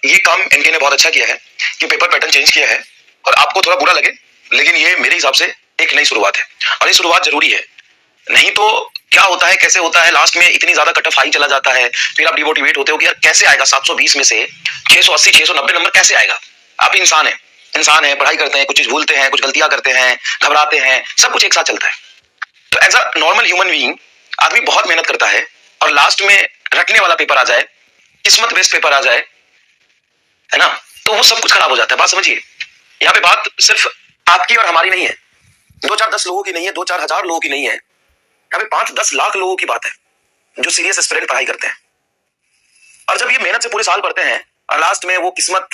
ये काम इनके ने बहुत अच्छा किया है कि पेपर पैटर्न चेंज किया है, और आपको थोड़ा बुरा लगे लेकिन ये मेरे हिसाब से एक नई शुरुआत है, और ये शुरुआत जरूरी है। नहीं तो क्या होता है, कैसे होता है, लास्ट में इतनी ज्यादा कट ऑफ हाई चला जाता है, फिर आप डिमोटिवेट होते हो कि यार कैसे आएगा 720 में से 680 690 नंबर कैसे आएगा। आप इंसान है, पढ़ाई करते हैं, कुछ चीज भूलते हैं, कुछ गलतियां करते हैं, घबराते हैं, सब कुछ एक साथ चलता है। तो as a normal human being आदमी बहुत मेहनत करता है, और लास्ट में रटने वाला पेपर आ जाए, किस्मत बेस्ड पेपर आ जाए, है ना, तो वो सब कुछ खराब हो जाता है। बात समझिए, यहाँ पे बात सिर्फ आपकी और हमारी नहीं है, 2 4 10 लोगों की नहीं है, 2 4 हजार लोगों की नहीं है, यहाँ पे 5 10 लाख लोगों की बात है जो सीरियस एस्पिरेंट पढ़ाई करते हैं। और जब ये मेहनत से पूरे साल पढ़ते हैं और लास्ट में वो किस्मत,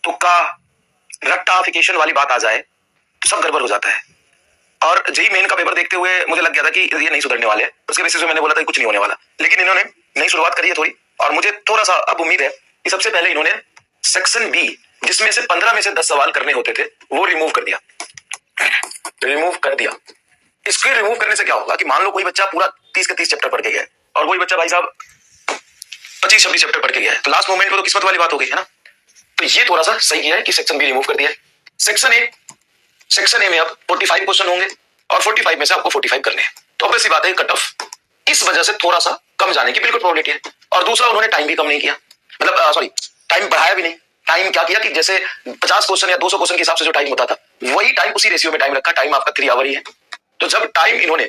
तुक्का, रट्टाफिकेशन वाली बात आ जाए तो सब गड़बड़ हो जाता है। और जेई मेन का पेपर देखते हुए मुझे लग गया था कि ये नहीं सुधरने वाले, उसके बेसिस पे मैंने बोला था कि कुछ नहीं होने वाला, लेकिन इन्होंने नई शुरुआत करी है थोड़ी, और मुझे थोड़ा सा अब उम्मीद है कि सबसे पहले इन्होंने सेक्शन बी, जिसमें से 15 में से 10 सवाल करने होते थे, वो रिमूव कर दिया। इसके रिमूव करने से क्या होगा कि मान लो कोई बच्चा पूरा 30 के 30 चैप्टर पढ़ के गया है, और कोई बच्चा भाई साहब 25 26 चैप्टर पढ़ के गया है, तो लास्ट मोमेंट में तो किस्मत वाली बात हो गई है ना। तो ये थोड़ा सा सही किया है कि सेक्शन बी रिमूव कर दिया है। सेक्शन ए में अब 45 क्वेश्चन होंगे, और 45 में से आपको 45 करने हैं, तो ऑब्वियस सी बात है कट ऑफ इस वजह से थोड़ा सा कम जाने की बिल्कुल प्रोबेबिलिटी है। और दूसरा, उन्होंने टाइम भी कम नहीं किया, मतलब सॉरी, टाइम बढ़ाया भी नहीं। टाइम क्या किया कि जैसे 50 क्वेश्चन या 200 क्वेश्चन के हिसाब से जो टाइम होता था, वही टाइम उसी रेशियो में टाइम रखा। टाइम आपका 3 आवर ही है, तो जब टाइम इन्होंने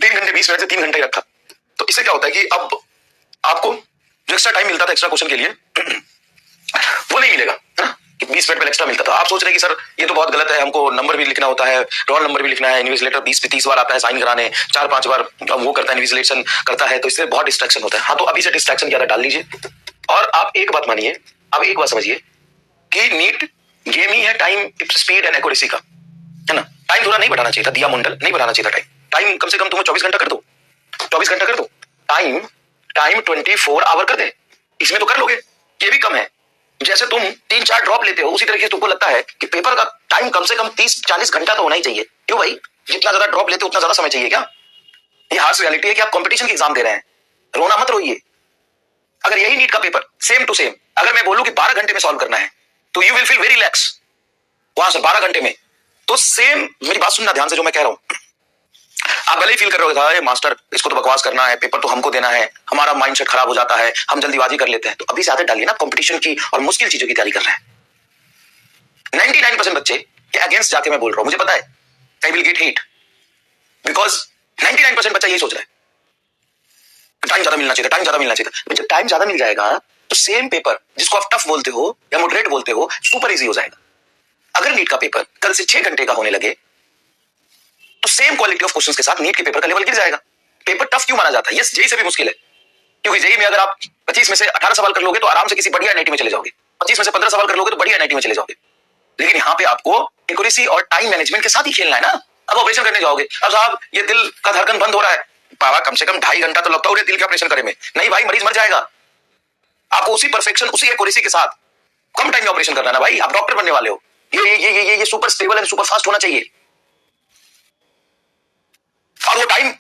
3 घंटे 20 मिनट से 3 घंटे रखा, तो इससे क्या होता है कि अब आपको जो एक्स्ट्रा टाइम मिलता था एक्स्ट्रा क्वेश्चन के लिए वो नहीं मिलेगा, है ना, कि 20 मिनट में एक्स्ट्रा मिलता था। आप सोच रहे हैं कि सर ये तो बहुत गलत है, हमको नंबर भी लिखना होता है, रोल नंबर भी लिखना है, इन्विजिलेटर 20 से 30 बार आता है साइन कराने, 4 5 बार वो करता है, इन्विजिलेशन करता है, तो इससे बहुत डिस्ट्रैक्शन होता है। हाँ, तो अभी से डिस्ट्रैक्शन ज्यादा डाल लीजिए, और आप एक बात मानिए, आप एक बात समझिए कि नीट गेम ही है टाइम, स्पीड एंड एक्यूरेसी का, है ना। टाइम थोड़ा नहीं बढ़ाना चाहिए था, दिया मुंडल, नहीं बढ़ाना चाहिए था टाइम कम से कम तुम्हें 24 घंटा कर दो, 24 घंटा कर दो, टाइम 24 आवर कर दे, इसमें तो कर लोगे, ये भी कम है। जैसे तुम 3 4 ड्रॉप लेते हो, उसी तरीके से तुमको लगता है कि पेपर का टाइम कम से कम 30 40 घंटा तो होना ही चाहिए। क्यों भाई, जितना ज्यादा ड्रॉप लेते हो उतना ज्यादा समय चाहिए क्या? ये हार्श रियलिटी है कि आप कंपटीशन की एग्जाम दे रहे हैं, रोना मत रोइए। अगर यही नीट का पेपर सेम टू सेम अगर मैं बोलूं कि 12 घंटे में सॉल्व करना है, तो you will feel very relax वहां से 12 घंटे में। तो सेम, मेरी बात सुनना ध्यान से जो मैं कह रहा हूं, आप भले ही फील कर रहे हो मास्टर इसको तो बकवास करना है, पेपर तो हमको देना है, हमारा माइंडसेट खराब हो जाता है, हम जल्दीबाजी कर लेते हैं, तो अभी से आदत डालिए ना कंपटीशन की और मुश्किल चीजों की तैयारी कर रहे हैं। 99% बच्चे के अगेंस्ट जाके मैं बोल रहा हूं, मुझे पता है I will get hate, because 99% बच्चा यही सोच रहा है टाइम ज्यादा मिलना चाहिए, टाइम ज्यादा मिलना चाहिए। जब टाइम ज्यादा मिल जाएगा तो सेम पेपर जिसको आप टफ बोलते हो या मॉडरेट बोलते हो, सुपर इजी हो जाएगा। अगर नीट का पेपर कल से 6 घंटे का होने लगे तो सेम क्वालिटी ऑफ क्वेश्चंस के साथ नीट के पेपर का लेवल गिर जाएगा। पेपर टफ क्यों माना जाता है? यस, जेई से भी मुश्किल है, क्योंकि जेई में अगर आप 25 में से 18 सवाल कर लोगे तो आराम से किसी बढ़िया एनआईटी में चले जाओगे, 25 में से 15 सवाल कर लोगे तो बढ़िया एनआईटी में चले जाओगे। लेकिन यहाँ पे आपको एक्यूरेसी और टाइम मैनेजमेंट के साथ ही खेलना है ना। अब ऑपरेशन करने जाओगे, अब साहब ये दिल का धड़कन बंद हो रहा है, बाबा कम से कम 2.5 घंटा तो लगता है दिल के ऑपरेशन करे में। नहीं भाई, मरीज मर जाएगा। आपको उसी परफेक्शन, उसी एक्यूरेसी के साथ कम टाइम में ऑपरेशन करना है ना भाई, आप डॉक्टर बनने वाले हो। ये super stable and super fast होना चाहिए। और वो टाइम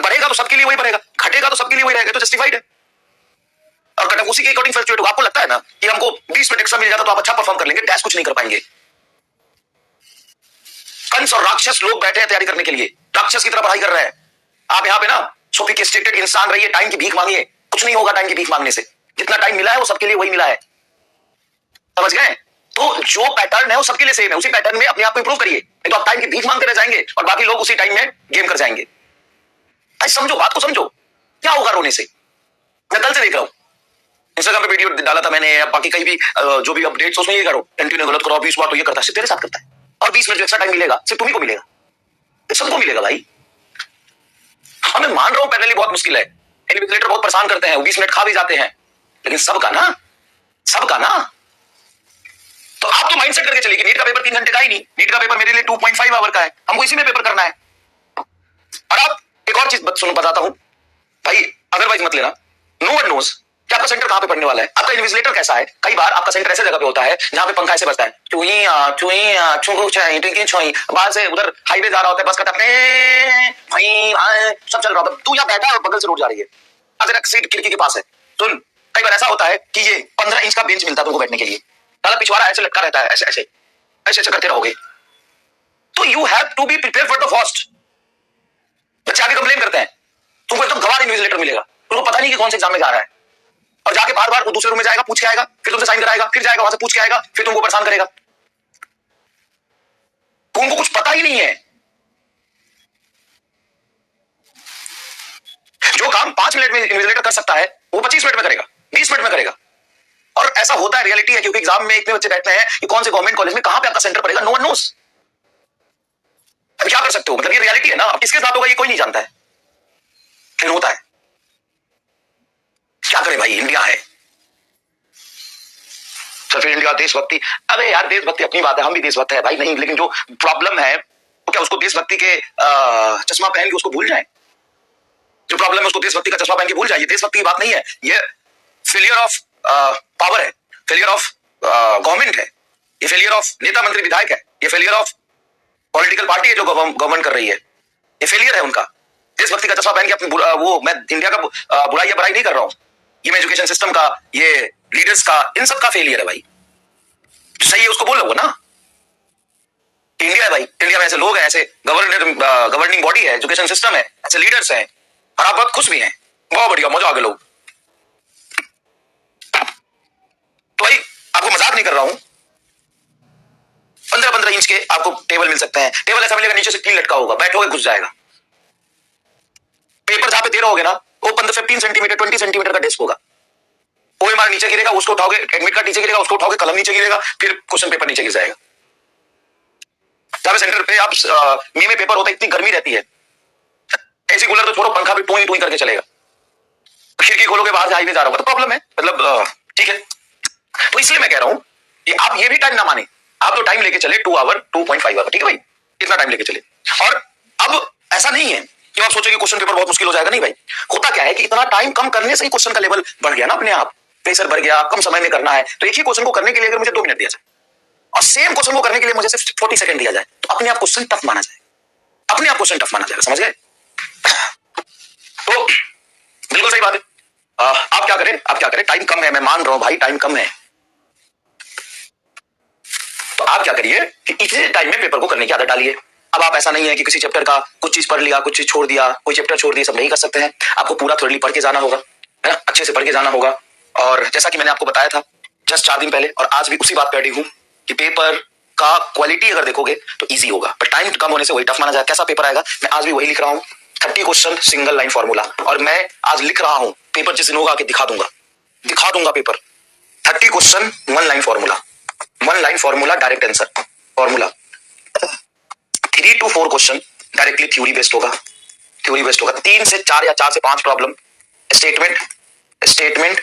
बढ़ेगा तो सबके लिए वही बढ़ेगा, घटेगा तो सबके लिए वही रहेगा, तो जस्टिफाइड है। और कट उसी के अकॉर्डिंग फ्लक्चुएट होगा। आपको लगता है ना कि हमको 20 मिनट एक्स्ट्रा मिल जाता तो आप अच्छा परफॉर्म कर लेंगे, डैश कुछ नहीं कर पाएंगे। कंस और राक्षस लोग बैठे हैं तैयारी करने के लिए, राक्षस की तरह पढ़ाई कर रहे हैं। आप यहाँ पे ना सोफिस्टिकेटेड इंसान रहिए, टाइम की भीख मांगिए, कुछ नहीं होगा टाइम की भीख मांगने से। जितना टाइम मिला है वो सबके लिए वही मिला है, समझ गए? तो जो पैटर्न है वो सबके लिए सेम है, उसी पैटर्न में अपने आप को इंप्रूव करिए, नहीं तो आप टाइम की भीख मांगते रह जाएंगे और बाकी लोग उसी टाइम में गेम कर जाएंगे। समझो बात को, समझो क्या होगा रोने से। मैं कल से देख रहा हूं, इंस्टाग्राम पे वीडियो डाला था मैंने, बाकी कहीं भी जो भी अपडेट्स उसमें ये करो, एंटी ने गलत करो, 20 बार तो ये करता है, सिर्फ तेरे साथ करता है। और 20 मिनट जो एक्स्ट्रा टाइम मिलेगा सिर्फ तुम्ही को मिलेगा, सबको मिलेगा भाई। हाँ, मैं मान रहा हूं पैरेलली बहुत मुश्किल है, इन्विजिलेटर बहुत परेशान करते हैं, 20 मिनट खा भी जाते हैं, लेकिन सबका ना तो आप तो माइंडसेट करके चलिए कि नीट का पेपर 3 घंटे का ही नहीं, नीट का पेपर मेरे लिए 2.5 आवर का है, हमको इसी में पेपर करना है। और आप एक और चीज बताता हूं भाई, अदरवाइज मत लेना, नो वन नोज कि आपका सेंटर कहां पे पड़ने वाला है, आपका इन्विजिलेटर कैसा है। कई बार आपका सेंटर ऐसे जगह पे होता है जहां पे पंखा ऐसे बजता है, बाहर से उधर हाईवे जा रहा होता है, बस का सब चल रहा होता है, तू यहाँ बैठा है बगल से रोड जा रही है, अगर सीट खिड़की के पास है, सुन कई बार ऐसा होता है कि ये 15 इंच का बेंच मिलता है तुमको बैठने के लिए, साला पिछवाड़ा ऐसे लटका रहता है, ऐसे ऐसे ऐसे ऐसे करते रहोगे। तो you have to be prepare for the first. बच्चे आगे कंप्लेन करते हैं, तुमको एकदम गवार इन्विजिलेटर मिलेगा, तुमको पता नहीं कि कौन से एग्जाम में जा रहा है, और जाके बार बार वो दूसरे रूम में जाएगा, पूछ के आएगा, फिर तुमसे साइन कराएगा, फिर जाएगा वहां से पूछ के आएगा, फिर तुमको परेशान करेगा। तुमको कुछ पता ही नहीं है। जो काम 5 मिनट में इन्विजिलेटर कर सकता है वो 25 मिनट में करेगा, 20 मिनट में करेगा। और ऐसा होता है, रियलिटी है, क्योंकि एग्जाम में इतने बच्चे बैठते हैं कि कौन से गवर्नमेंट कॉलेज में कहां पे आपका सेंटर पड़ेगा, नो वन नोस। अब क्या कर सकते हो, मतलब ये रियलिटी है ना। अब किसके साथ होगा ये कोई नहीं जानता है, फिर होता है। क्या करे भाई, इंडिया है। तो फिर इंडिया देशभक्ति, अरे यार देशभक्ति अपनी बात है, हम भी देशभक्त है भाई, नहीं, लेकिन जो प्रॉब्लम है तो क्या उसको देशभक्ति के चश्मा पहन के उसको भूल जाए? जो प्रॉब्लम है उसको देशभक्ति का चश्मा पहन के भूल जाए। ये देशभक्ति की बात नहीं है, ये फेलियर ऑफ पावर है, फेलियर ऑफ गवर्नमेंट है, ये फेलियर ऑफ नेता मंत्री विधायक है, ये फेलियर ऑफ पॉलिटिकल पार्टी है जो गवर्नमेंट कर रही है, ये फेलियर है उनका। देशभक्ति का चश्मा पहन के अपनी वो, मैं इंडिया का बुराई या बुराई नहीं कर रहा हूं, ये मैं एजुकेशन सिस्टम का, ये लीडर्स का, इन सब का फेलियर है भाई। सही है उसको बोल लो ना, इंडिया है भाई, इंडिया में ऐसे लोग हैं, ऐसे गवर्निंग बॉडी है, एजुकेशन सिस्टम है, ऐसे लीडर्स हैं, और आप बहुत खुश भी हैं, बहुत बढ़िया, मजा आ गया लोग। तो भाई आपको मजाक नहीं कर रहा हूं, 15-15 इंच के आपको टेबल मिल सकते हैं। टेबल ऐसा मिलेगा नीचे से कील लटका होगा, बैठोगे घुस जाएगा। पेपर जहां पे दे रहे होगे ना वो 15 सेंटीमीटर 20 सेंटीमीटर का डेस्क होगा, ओएमआर नीचे गिरेगा, उसको उठाओगे, एडमिट कार्ड नीचे गिरेगा, उसको उठाओगे, कलम नीचे गिरेगा, फिर क्वेश्चन पेपर नीचे गिर जाएगा। जहां सेंटर पे आप मई में पेपर होता है, इतनी गर्मी रहती है, एसी कूलर तो छोड़ो, पंखा भी टूई टूई करके चलेगा, खिड़की खोलोगे बाहर से हाईवे जा रहा होगा, तो प्रॉब्लम है, मतलब ठीक है। तो इसलिए मैं कह रहा हूं कि आप ये भी टाइम ना माने, आप तो टाइम लेके चले 2 आवर 2.5 आवर, ठीक है भाई, इतना टाइम लेके चले। और अब ऐसा नहीं है कि आप सोचेंगे क्वेश्चन पेपर बहुत मुश्किल हो जाएगा, नहीं भाई। होता क्या है कि इतना टाइम कम करने से ही क्वेश्चन का लेवल बढ़ गया ना, अपने आप प्रेशर बढ़ गया, कम समय में करना है। तो एक ही क्वेश्चन को करने के लिए अगर मुझे 2 मिनट दिया जाए और सेम क्वेश्चन को करने के लिए मुझे सिर्फ 40 सेकंड दिया जाए, तो अपने आप क्वेश्चन टफ माना जाए, अपने आप क्वेश्चन टफ माना जाएगा, समझ गए? तो बिल्कुल सही बात है। आप क्या करें, आप क्या करें, टाइम कम है, मैं मान रहा हूं भाई, टाइम कम है, तो आप क्या करिए कि इतने टाइम में पेपर को करने की आदत डालिए। अब आप ऐसा नहीं है कि किसी चैप्टर का कुछ चीज पढ़ लिया, कुछ चीज छोड़ दिया, कोई चैप्टर छोड़ दिया, सब नहीं कर सकते हैं। आपको पूरा थोड़ी पढ़ के जाना होगा, है ना, अच्छे से पढ़ के जाना होगा। और जैसा कि मैंने आपको बताया था जस्ट 4 दिन पहले, और आज भी उसी बात पे अड़ी हूं कि पेपर का क्वालिटी अगर देखोगे तो ईजी होगा, पर टाइम कम होने से वही टफ माना जाए। कैसा पेपर आएगा, मैं आज भी वही लिख रहा हूँ, 30 क्वेश्चन सिंगल लाइन फॉर्मूला, और मैं आज लिख रहा हूँ, पेपर जिस दिन होगा आके दिखा दूंगा paper, 30 question 1 line formula, 1 line formula, direct answer formula, 3 to 4 question directly theory based होगा, 3 से 4 या 4 से 5 problem statement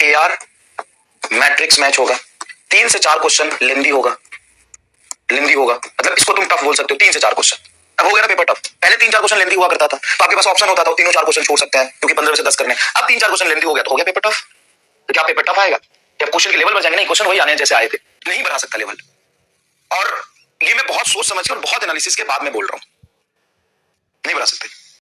AR matrix match होगा, 3 से 4 क्वेश्चन लेंदी होगा, मतलब इसको तुम टफ बोल सकते हो, 3 से 4 क्वेश्चन। अब हो गया ना पेपर टफ। पहले 3-4 क्वेश्चन लेंदी हुआ करता था, तो आपके पास ऑप्शन होता था 3-4 क्वेश्चन छोड़ सकते हैं, क्योंकि 15 से 10 करने। अब 3-4 क्वेश्चन लेंदी हो गया तो हो गया पेपर टफ। तो क्या पेपर टफ आएगा, क्या क्वेश्चन के लेवल बढ़ जाएंगे? नहीं, क्वेश्चन वही आने जैसे आए थे, नहीं बढ़ा सकता लेवल। और ये मैं बहुत सोच समझ के और बहुत एनालिसिस के बाद में बोल रहा हूं, नहीं बढ़ा सकते।